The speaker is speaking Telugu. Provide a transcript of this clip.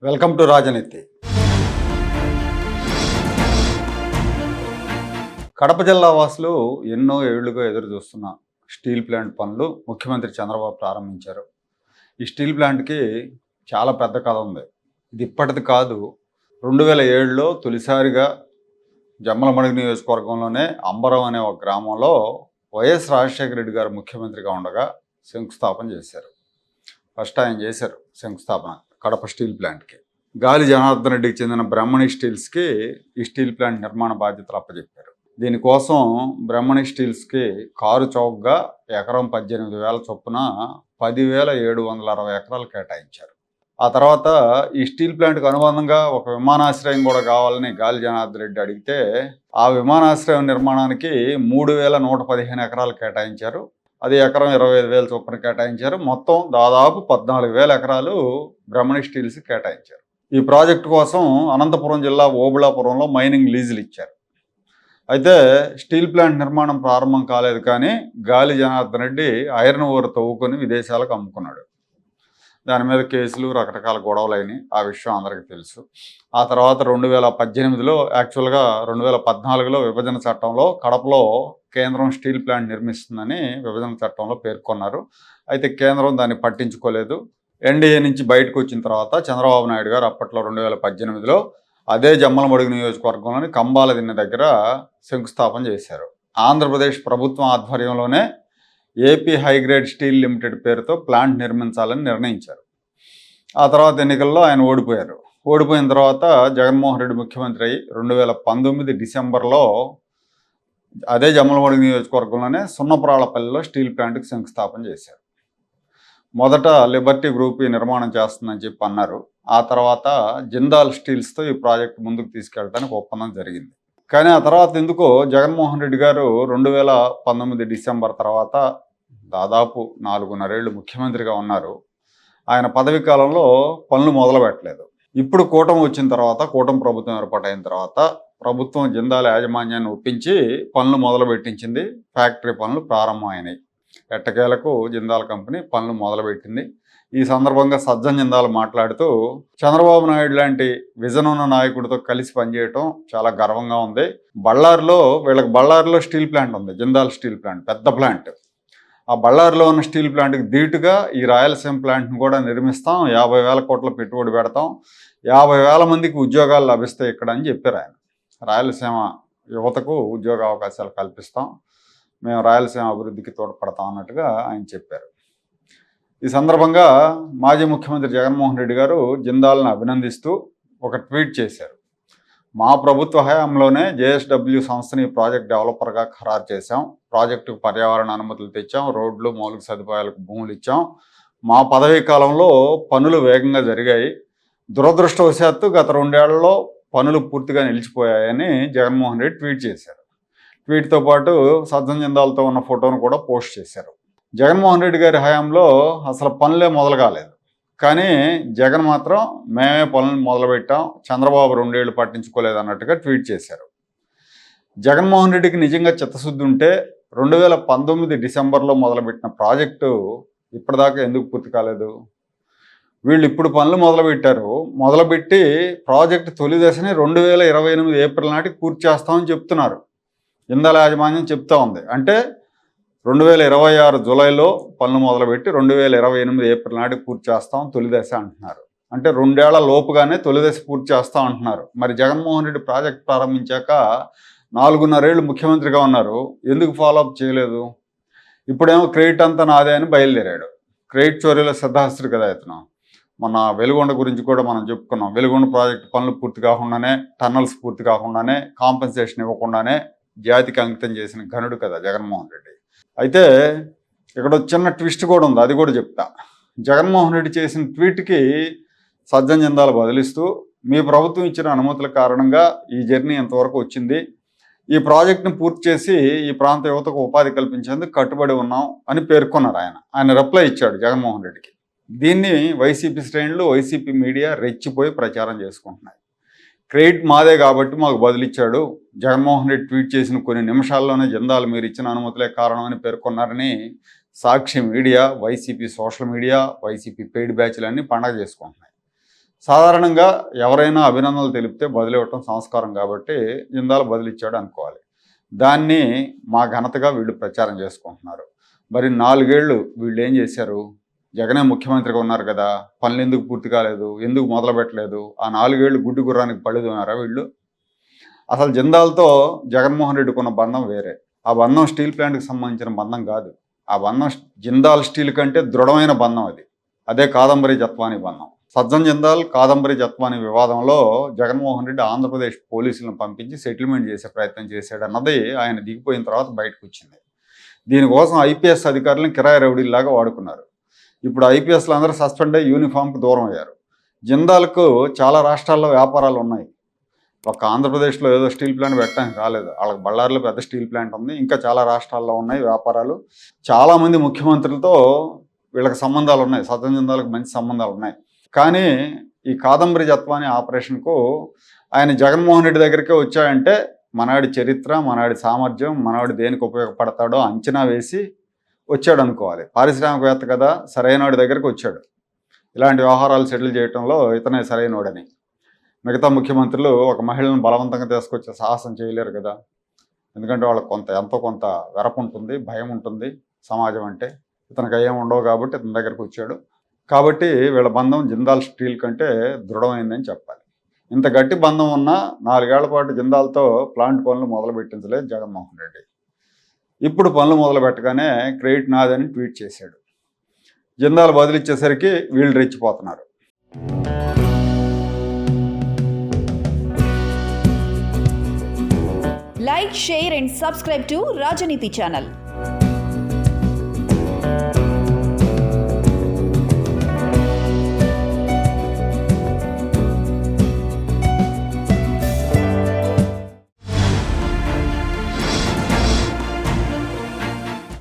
వెల్కమ్ టు రాజనీతి. కడప జిల్లా వాసులు ఎన్నో ఏళ్లుగా ఎదురు చూస్తున్న స్టీల్ ప్లాంట్ పనులు ముఖ్యమంత్రి చంద్రబాబు ప్రారంభించారు. ఈ స్టీల్ ప్లాంట్కి చాలా పెద్ద కథ ఉంది. ఇది ఇప్పటిది కాదు. 2007లో తొలిసారిగా జమ్మలమడుగు నియోజకవర్గంలోనే అంబరం అనే ఒక గ్రామంలో వైఎస్ రాజశేఖర రెడ్డి గారు ముఖ్యమంత్రిగా ఉండగా శంకుస్థాపన చేశారు. ఫస్ట్ ఆయన చేశారు శంకుస్థాపన కడప స్టీల్ ప్లాంట్కి. గాలి జనార్దన్ రెడ్డికి చెందిన బ్రహ్మణి స్టీల్స్కి ఈ స్టీల్ ప్లాంట్ నిర్మాణ బాధ్యతలు అప్పచెప్పారు. దీనికోసం బ్రహ్మణి స్టీల్స్కి కారు చౌకగా ఎకరం 18,000 చొప్పున 10,760 ఎకరాలు కేటాయించారు. ఆ తర్వాత ఈ స్టీల్ ప్లాంట్కి అనుబంధంగా ఒక విమానాశ్రయం కూడా కావాలని గాలి జనార్దన్ రెడ్డి అడిగితే ఆ విమానాశ్రయం నిర్మాణానికి 3,115 ఎకరాలు కేటాయించారు. అది ఎకరం 25,000 చొప్పున కేటాయించారు. మొత్తం దాదాపు 14,000 ఎకరాలు బ్రహ్మణి స్టీల్స్ కేటాయించారు. ఈ ప్రాజెక్టు కోసం అనంతపురం జిల్లా ఓబుళాపురంలో మైనింగ్ లీజులు ఇచ్చారు. అయితే స్టీల్ ప్లాంట్ నిర్మాణం ప్రారంభం కాలేదు, కానీ గాలి జనార్దన్ రెడ్డి ఐరన్ ఓర్ తవ్వుకొని విదేశాలకు అమ్ముకున్నాడు. దాని మీద కేసులు, రకరకాల గొడవలు అయినాయి. ఆ విషయం అందరికీ తెలుసు. ఆ తర్వాత 2018లో, యాక్చువల్గా 2014లో విభజన చట్టంలో కడపలో కేంద్రం స్టీల్ ప్లాంట్ నిర్మిస్తుందని విభజన చట్టంలో పేర్కొన్నారు. అయితే కేంద్రం దాన్ని పట్టించుకోలేదు. ఎన్డీఏ నుంచి బయటకు వచ్చిన తర్వాత చంద్రబాబు నాయుడు గారు అప్పట్లో 2018లో అదే జమ్మలమడుగు నియోజకవర్గంలోని కంబాల దిన్నె దగ్గర శంకుస్థాపన చేశారు. ఆంధ్రప్రదేశ్ ప్రభుత్వం ఆధ్వర్యంలోనే ఏపీ హైగ్రేడ్ స్టీల్ లిమిటెడ్ పేరుతో ప్లాంట్ నిర్మించాలని నిర్ణయించారు. ఆ తర్వాత ఎన్నికల్లో ఆయన ఓడిపోయారు. ఓడిపోయిన తర్వాత జగన్మోహన్ రెడ్డి ముఖ్యమంత్రి అయ్యి 2019 డిసెంబర్లో అదే జమ్మలమడుగు నియోజకవర్గంలోనే సున్నపురాళ్లపల్లిలో స్టీల్ ప్లాంట్కి శంకుస్థాపన చేశారు. మొదట లిబర్టీ గ్రూప్ ఈ నిర్మాణం చేస్తుందని చెప్పి అన్నారు. ఆ తర్వాత జిందాల్ స్టీల్స్తో ఈ ప్రాజెక్ట్ ముందుకు తీసుకెళ్ళడానికి ఒప్పందం జరిగింది. కానీ ఆ తర్వాత ఎందుకో జగన్మోహన్ రెడ్డి గారు 2019 డిసెంబర్ తర్వాత దాదాపు 4.5 ఏళ్ళు ముఖ్యమంత్రిగా ఉన్నారు. ఆయన పదవీ కాలంలో పనులు మొదలు పెట్టలేదు. ఇప్పుడు కూటమి వచ్చిన తర్వాత, కూటమి ప్రభుత్వం ఏర్పాటైన తర్వాత ప్రభుత్వం జిందాల్ యాజమాన్యాన్ని ఒప్పించి పనులు మొదలు పెట్టించింది. ఫ్యాక్టరీ పనులు ప్రారంభమైనాయి. ఎట్టకేలకు జిందాల్ కంపెనీ పనులు మొదలుపెట్టింది. ఈ సందర్భంగా సజ్జన్ జిందాల్ మాట్లాడుతూ, చంద్రబాబు నాయుడు లాంటి విజన్ ఉన్న నాయకుడితో కలిసి పనిచేయటం చాలా గర్వంగా ఉంది. బళ్ళారిలో స్టీల్ ప్లాంట్ ఉంది, జిందాల్ స్టీల్ ప్లాంట్, పెద్ద ప్లాంట్. ఆ బళ్ళారిలో ఉన్న స్టీల్ ప్లాంట్కి ధీటుగా ఈ రాయలసీమ ప్లాంట్ని కూడా నిర్మిస్తాం, 50,000 కోట్ల పెట్టుబడి పెడతాం, 50,000 మందికి ఉద్యోగాలు లభిస్తాయి ఇక్కడ అని చెప్పారు ఆయన. రాయలసీమ యువతకు ఉద్యోగ అవకాశాలు కల్పిస్తాం, మేము రాయలసీమ అభివృద్ధికి తోడ్పడతాం అన్నట్టుగా ఆయన చెప్పారు. ఈ సందర్భంగా మాజీ ముఖ్యమంత్రి జగన్మోహన్ రెడ్డి గారు జిందాల్ని అభినందిస్తూ ఒక ట్వీట్ చేశారు. మా ప్రభుత్వ హయాంలోనే జేఎస్డబ్ల్యూ సంస్థని ప్రాజెక్ట్ డెవలపర్గా ఖరారు చేశాం, ప్రాజెక్టుకు పర్యావరణ అనుమతులు తెచ్చాం, రోడ్లు, మౌలిక సదుపాయాలకు భూములు ఇచ్చాం. మా పదవీ కాలంలో పనులు వేగంగా జరిగాయి. దురదృష్టవశాత్తు గత 2 ఏళ్లలో పనులు పూర్తిగా నిలిచిపోయాయని జగన్మోహన్ రెడ్డి ట్వీట్ చేశారు. ట్వీట్తో పాటు సజ్జన్ జిందాల్తో ఉన్న ఫోటోను కూడా పోస్ట్ చేశారు. జగన్మోహన్ రెడ్డి గారి హయాంలో అసలు పనులే మొదలు కాలేదు, కానీ జగన్ మాత్రం మేమే పనులు మొదలుపెట్టాం, చంద్రబాబు 2 ఏళ్ళు పట్టించుకోలేదు అన్నట్టుగా ట్వీట్ చేశారు. జగన్మోహన్ రెడ్డికి నిజంగా చిత్తశుద్ధి ఉంటే 2019 డిసెంబర్లో మొదలుపెట్టిన ప్రాజెక్టు ఇప్పటిదాకా ఎందుకు పూర్తి కాలేదు? వీళ్ళు ఇప్పుడు పనులు మొదలుపెట్టారు. మొదలుపెట్టి ప్రాజెక్టు తొలి దశని 2028 ఏప్రిల్ నాటికి పూర్తి చేస్తామని చెప్తున్నారు. జిందాల్ యాజమాన్యం చెప్తా ఉంది. అంటే 2026 జూలైలో పనులు మొదలుపెట్టి 2028 ఏప్రిల్ నాటికి పూర్తి చేస్తాం తొలి దశ అంటున్నారు. అంటే 2 ఏళ్ల లోపుగానే తొలి దశ పూర్తి చేస్తాం అంటున్నారు. మరి జగన్మోహన్ రెడ్డి ప్రాజెక్ట్ ప్రారంభించాక 4.5 ఏళ్ళు ముఖ్యమంత్రిగా ఉన్నారు, ఎందుకు ఫాలోఅప్ చేయలేదు? ఇప్పుడేమో క్రెడిట్ అంతా నాదే అని బయలుదేరాడు. క్రెడిట్ చోరీలో సిద్ధహస్తుడు కదా ఇతను. మన వెలుగొండ గురించి కూడా మనం చెప్పుకున్నాం. వెలుగొండ ప్రాజెక్టు పనులు పూర్తి కాకుండానే, టన్నల్స్ పూర్తి కాకుండానే, కాంపెన్సేషన్ ఇవ్వకుండానే జాతికి అంకితం చేసిన ఘనుడు కదా జగన్మోహన్ రెడ్డి. అయితే ఇక్కడ చిన్న ట్విస్ట్ కూడా ఉంది, అది కూడా చెప్తా. జగన్మోహన్ రెడ్డి చేసిన ట్వీట్కి సజ్జన్ జిందాల్ బదిలిస్తూ, మీ ప్రభుత్వం ఇచ్చిన అనుమతుల కారణంగా ఈ జర్నీ ఎంతవరకు వచ్చింది, ఈ ప్రాజెక్టును పూర్తి చేసి ఈ ప్రాంత యువతకు ఉపాధి కల్పించేందుకు కట్టుబడి ఉన్నాం అని పేర్కొన్నారు. ఆయన రిప్లై ఇచ్చాడు జగన్మోహన్ రెడ్డికి. దీన్ని వైసీపీ శ్రేణులు, వైసీపీ మీడియా రెచ్చిపోయి ప్రచారం చేసుకుంటున్నాయి. క్రెడిట్ మాదే కాబట్టి మాకు బదిలిచ్చాడు, జగన్మోహన్ రెడ్డి ట్వీట్ చేసిన కొన్ని నిమిషాల్లోనే జిందాల్ మీరు ఇచ్చిన అనుమతులే కారణమని పేర్కొన్నారని Sakshi media, YCP social media, YCP paid బ్యాచ్లన్నీ పండగ చేసుకుంటున్నాయి. సాధారణంగా ఎవరైనా అభినందనలు తెలిపితే బదులివ్వటం సంస్కారం కాబట్టి జిందాల్ బదులిచ్చాడు అనుకోవాలి. దాన్ని మా ఘనతగా వీళ్ళు ప్రచారం చేసుకుంటున్నారు. మరి 4 ఏళ్ళు వీళ్ళు ఏం చేశారు? జగనే ముఖ్యమంత్రిగా ఉన్నారు కదా, పనులు ఎందుకు పూర్తి కాలేదు, ఎందుకు మొదలు పెట్టలేదు? ఆ 4 ఏళ్ళు గుడ్డి గుర్రానికి పళ్ళుతున్నారా వీళ్ళు? అసలు జిందాల్తో జగన్మోహన్ రెడ్డికి ఉన్న బంధం వేరే. ఆ బంధం స్టీల్ ప్లాంట్కి సంబంధించిన బంధం కాదు. ఆ బంధం జిందాల్ స్టీల్ కంటే దృఢమైన బంధం అది. అదే కాదంబరి జత్వానీ బంధం. సజ్జన్ జిందాల్ కాదంబరి జత్వానీ వివాదంలో జగన్మోహన్ రెడ్డి ఆంధ్రప్రదేశ్ పోలీసులను పంపించి సెటిల్మెంట్ చేసే ప్రయత్నం చేశాడన్నది ఆయన దిగిపోయిన తర్వాత బయటకు వచ్చింది. దీనికోసం ఐపీఎస్ అధికారులను కిరాయి రౌడీల్లాగా వాడుకున్నారు. ఇప్పుడు ఐపీఎస్లు అందరూ సస్పెండ్ అయ్యి యూనిఫామ్కి దూరం అయ్యారు. జిందాల్కు చాలా రాష్ట్రాల్లో వ్యాపారాలు ఉన్నాయి. ఒక ఆంధ్రప్రదేశ్లో ఏదో స్టీల్ ప్లాంట్ పెట్టడానికి రాలేదు. వాళ్ళకి బళ్ళారిలో పెద్ద స్టీల్ ప్లాంట్ ఉంది. ఇంకా చాలా రాష్ట్రాల్లో ఉన్నాయి వ్యాపారాలు. చాలామంది ముఖ్యమంత్రులతో వీళ్ళకి సంబంధాలు ఉన్నాయి. సజ్జన్ జిందాల్కి మంచి సంబంధాలు ఉన్నాయి. కానీ ఈ కాదంబరి జత్వానీ ఆపరేషన్కు ఆయన జగన్మోహన్ రెడ్డి దగ్గరికే వచ్చాడంటే మనవాడి చరిత్ర, మనవాడి సామర్థ్యం, మనవాడి దేనికి ఉపయోగపడతాడో అంచనా వేసి వచ్చాడు అనుకోవాలి. పారిశ్రామికవేత్త కదా, సరైనవాడి దగ్గరికి వచ్చాడు. ఇలాంటి వ్యవహారాలు సెటిల్ చేయడంలో ఇతనే సరైనవాడని. మిగతా ముఖ్యమంత్రులు ఒక మహిళను బలవంతంగా తీసుకొచ్చే సాహసం చేయలేరు కదా. ఎందుకంటే వాళ్ళకి ఎంతో కొంత వెరపు ఉంటుంది, భయం ఉంటుంది సమాజం అంటే. ఇతనికి ఏం ఉండవు కాబట్టి ఇతని దగ్గరికి వచ్చాడు. కాబట్టి వీళ్ళ బంధం జిందాల్ స్టీల్ కంటే దృఢమైందని చెప్పాలి. ఇంత గట్టి బంధం ఉన్న 4 ఏళ్ల పాటు జిందాల్తో ప్లాంట్ పనులు మొదలు పెట్టించలేదు జగన్మోహన్ రెడ్డి. ఇప్పుడు పనులు మొదలు పెట్టగానే క్రెడిట్ నాదని ట్వీట్ చేశాడు. జిందాల్ బదిలిచ్చేసరికి వీళ్ళు రెచ్చిపోతున్నారు. Like, share and subscribe to Rajaniti channel.